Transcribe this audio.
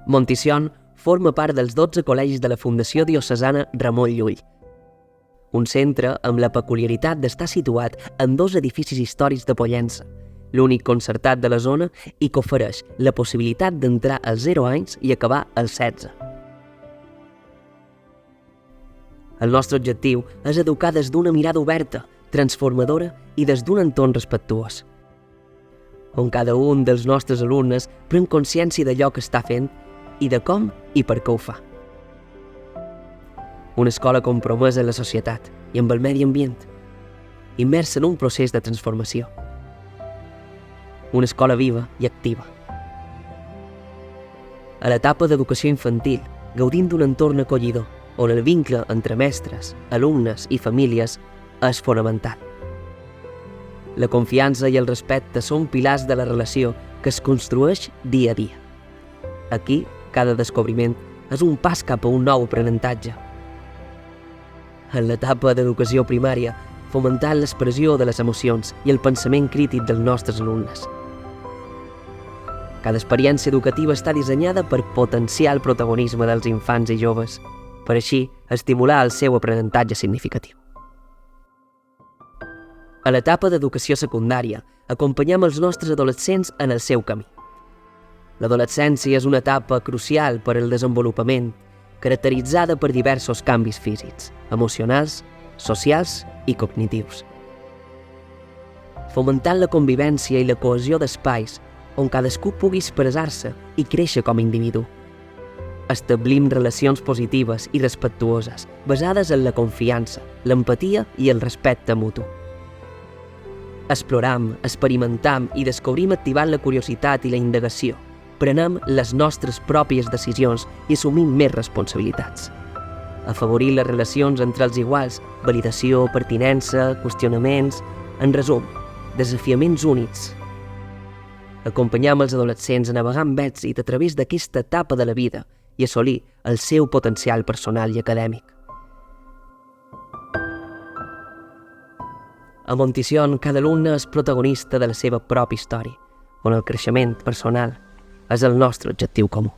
Montitxon forma part dels 12 col·legis de la Fundació Diocesana Ramon Llull, un centre amb la peculiaritat d'estar situat en 2 edificis històrics de Pollença, l'únic concertat de la zona i que ofereix la possibilitat d'entrar als 0 anys i acabar als 16. El nostre objectiu és educar des d'una mirada oberta, transformadora i des d'un entorn respectuós, on cada un dels nostres alumnes pren consciència d'allò que està fent i de com i per què ho fa. Una escola compromesa amb la societat i amb el medi ambient, immersa en un procés de transformació. Una escola viva i activa. A l'etapa d'educació infantil, gaudint d'un entorn acollidor, on el vincle entre mestres, alumnes i famílies és fonamental. La confiança i el respecte són pilars de la relació que es construeix dia a dia. Aquí, cada descobriment és un pas cap a un nou aprenentatge. En l'etapa d'educació primària, fomentant l'expressió de les emocions i el pensament crític dels nostres alumnes. Cada experiència educativa està dissenyada per potenciar el protagonisme dels infants i joves, per així estimular el seu aprenentatge significatiu. A l'etapa d'educació secundària, acompanyem els nostres adolescents en el seu camí. L'adolescència és una etapa crucial per al desenvolupament, caracteritzada per diversos canvis físics, emocionals, socials i cognitius. Fomentant la convivència i la cohesió d'espais on cadascú pugui expressar-se i créixer com a individu. Establim relacions positives i respectuoses, basades en la confiança, l'empatia i el respecte mutu. Exploram, experimentam i descobrim activant la curiositat i la indagació. Prenem les nostres pròpies decisions i assumim més responsabilitats. Afavorir les relacions entre els iguals, validació, pertinença, qüestionaments, en resum, desafiaments únics. Acompanyem els adolescents a navegar amb èxit a través d'aquesta etapa de la vida i assolir el seu potencial personal i acadèmic. A Montitxon, cada alumne és protagonista de la seva pròpia història, on el creixement personal és el nostre objectiu comú.